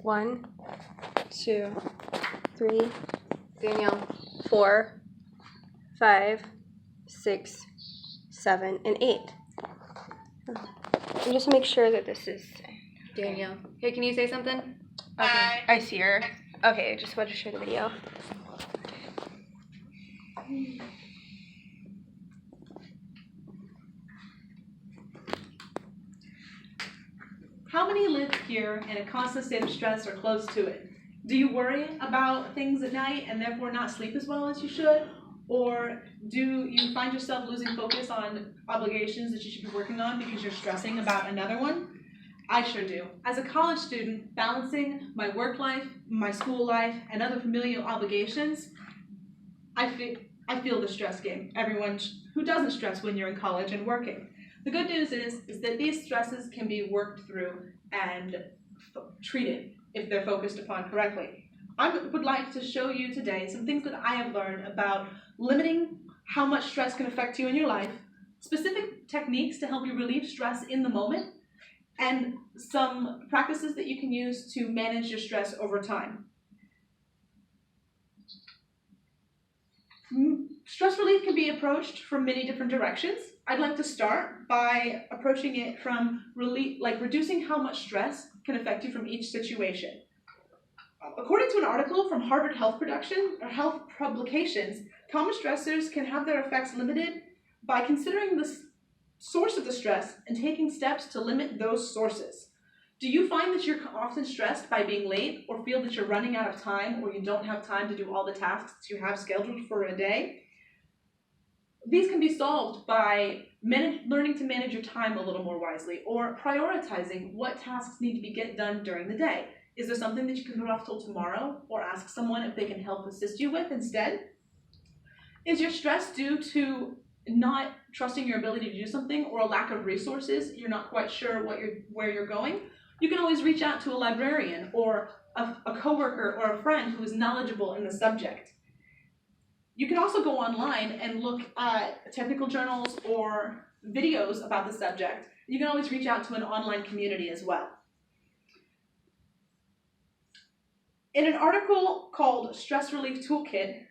One, 2, 3, Danielle, 4, 5, 6, 7, and 8. And just make sure that this is Danielle. Hey, can you say something? okay. I see her. Okay, just want to share the video. How many live here in a constant state of stress or close to it? Do you worry about things at night and therefore not sleep as well as you should? Or do you find yourself losing focus on obligations that you should be working on because you're stressing about another one? I sure do. As a college student, balancing my work life, my school life, and other familial obligations, I feel the stress game. Everyone who doesn't stress when you're in college and working. The good news is that these stresses can be worked through and treated if they're focused upon correctly. I would like to show you today some things that I have learned about limiting how much stress can affect you in your life, specific techniques to help you relieve stress in the moment, and some practices that you can use to manage your stress over time. Stress relief can be approached from many different directions. I'd like to start by approaching it from reducing how much stress can affect you from each situation. According to an article from Harvard Health Publications, common stressors can have their effects limited by considering the source of the stress and taking steps to limit those sources. Do you find that you're often stressed by being late or feel that you're running out of time or you don't have time to do all the tasks that you have scheduled for a day? These can be solved by learning to manage your time a little more wisely or prioritizing what tasks need to get done during the day. Is there something that you can put off till tomorrow or ask someone if they can help assist you with instead? Is your stress due to not trusting your ability to do something or a lack of resources? You're not quite sure where you're going? You can always reach out to a librarian or a coworker or a friend who is knowledgeable in the subject. You can also go online and look at technical journals or videos about the subject. You can always reach out to an online community as well. In an article called Stress Relief Toolkit,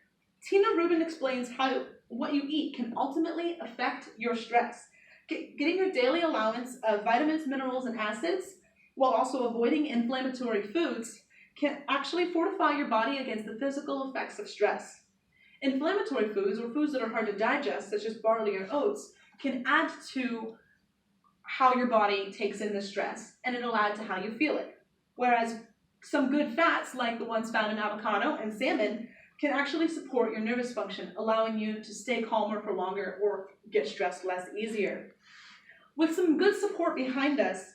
Tina Rubin explains how what you eat can ultimately affect your stress. Getting your daily allowance of vitamins, minerals, and acids, while also avoiding inflammatory foods, can actually fortify your body against the physical effects of stress. Inflammatory foods, or foods that are hard to digest, such as barley or oats, can add to how your body takes in the stress, and it'll add to how you feel it. Whereas some good fats, like the ones found in avocado and salmon, can actually support your nervous function, allowing you to stay calmer for longer or get stressed less easier. With some good support behind us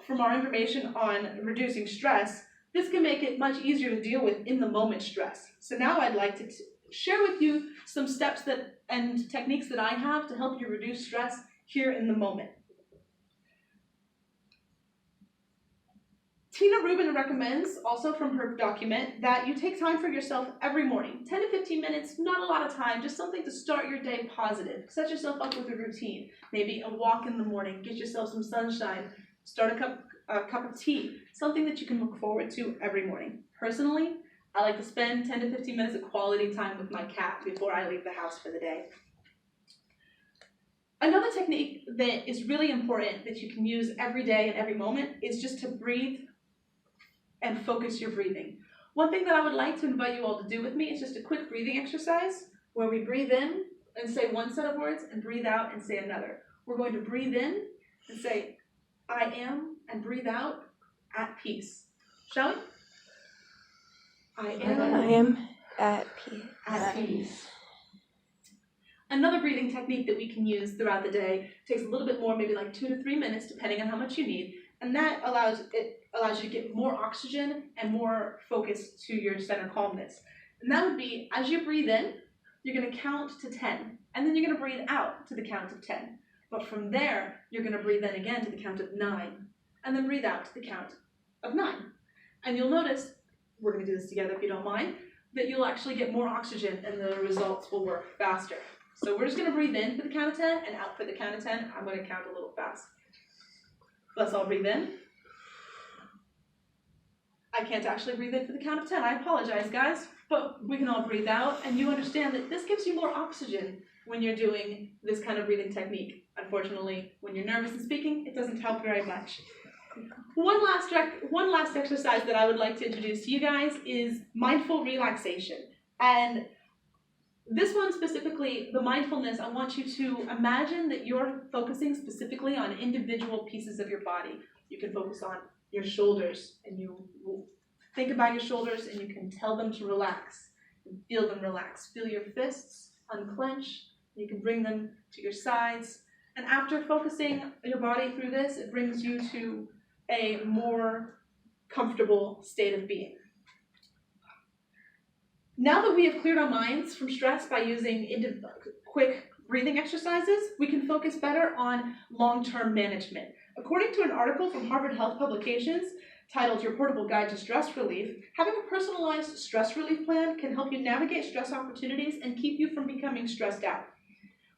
from our information on reducing stress, this can make it much easier to deal with in the moment stress. So now I'd like to share with you some steps and techniques that I have to help you reduce stress here in the moment. Tina Rubin recommends, also from her document, that you take time for yourself every morning. 10 to 15 minutes, not a lot of time, just something to start your day positive. Set yourself up with a routine. Maybe a walk in the morning, get yourself some sunshine, start a cup of tea, something that you can look forward to every morning. Personally, I like to spend 10 to 15 minutes of quality time with my cat before I leave the house for the day. Another technique that is really important that you can use every day and every moment is just to breathe and focus your breathing. One thing that I would like to invite you all to do with me is just a quick breathing exercise where we breathe in and say one set of words and breathe out and say another. We're going to breathe in and say, I am, and breathe out, at peace. Shall we? I am at peace. At peace. Another breathing technique that we can use throughout the day takes a little bit more, maybe like 2 to 3 minutes, depending on how much you need, and that allows you to get more oxygen and more focus to your center calmness. And that would be, as you breathe in, you're going to count to 10, and then you're going to breathe out to the count of 10. But from there, you're going to breathe in again to the count of 9, and then breathe out to the count of 9. And you'll notice, we're going to do this together if you don't mind, that you'll actually get more oxygen and the results will work faster. So we're just going to breathe in for the count of 10 and out for the count of 10. I'm going to count a little fast. Let's all breathe in. I can't actually breathe in for the count of 10. I apologize, guys, but we can all breathe out, and you understand that this gives you more oxygen when you're doing this kind of breathing technique. Unfortunately, when you're nervous and speaking, it doesn't help very much. One last exercise that I would like to introduce to you guys is mindful relaxation. And this one specifically, the mindfulness, I want you to imagine that you're focusing specifically on individual pieces of your body. You can focus on your shoulders, and you will think about your shoulders, and you can tell them to relax and feel them relax. Feel your fists unclench. You can bring them to your sides. And after focusing your body through this, it brings you to a more comfortable state of being. Now that we have cleared our minds from stress by using quick breathing exercises, we can focus better on long-term management. According to an article from Harvard Health Publications titled Your Portable Guide to Stress Relief, having a personalized stress relief plan can help you navigate stress opportunities and keep you from becoming stressed out.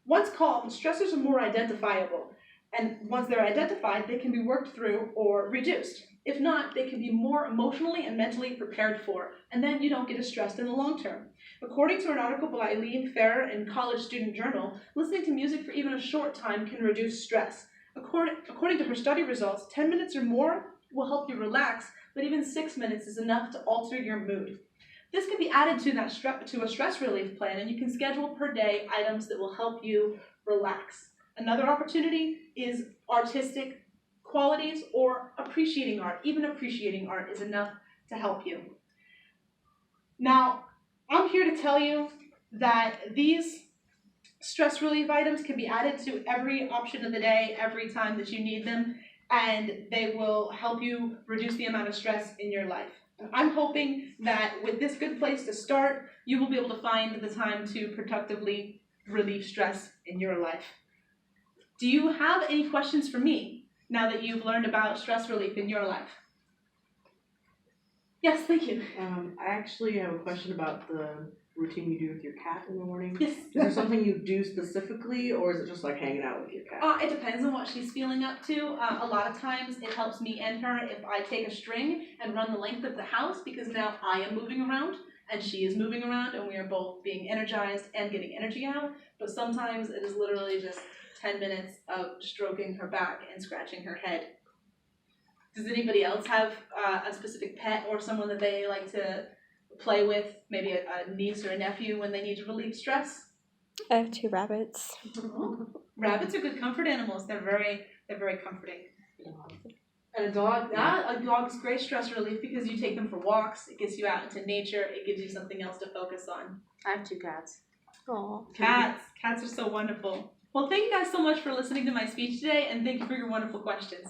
Once calm, stressors are more identifiable, and once they're identified, they can be worked through or reduced. If not, they can be more emotionally and mentally prepared for, and then you don't get as stressed in the long term. According to an article by Eileen Ferrer in College Student Journal, listening to music for even a short time can reduce stress. According to her study results, 10 minutes or more will help you relax, but even 6 minutes is enough to alter your mood. This can be added to a stress relief plan, and you can schedule per day items that will help you relax. Another opportunity is artistic qualities or appreciating art. Even appreciating art is enough to help you. Now, I'm here to tell you that these stress relief items can be added to every option of the day, every time that you need them, and they will help you reduce the amount of stress in your life. I'm hoping that with this good place to start, you will be able to find the time to productively relieve stress in your life. Do you have any questions for me now that you've learned about stress relief in your life? Yes, thank you. I actually have a question about the routine you do with your cat in the morning. Yes. Is there something you do specifically, or is it just like hanging out with your cat? It depends on what she's feeling up to. A lot of times it helps me and her if I take a string and run the length of the house, because now I am moving around and she is moving around and we are both being energized and getting energy out. But sometimes it is literally just 10 minutes of stroking her back and scratching her head. Does anybody else have a specific pet or someone that they like to play with, maybe a niece or a nephew when they need to relieve stress? I have 2 rabbits. Rabbits are good comfort animals. They're very comforting. And a dog, a dog's great stress relief because you take them for walks. It gets you out into nature. It gives you something else to focus on. I have 2 cats. Aww. Cats are so wonderful. Well, thank you guys so much for listening to my speech today, and thank you for your wonderful questions.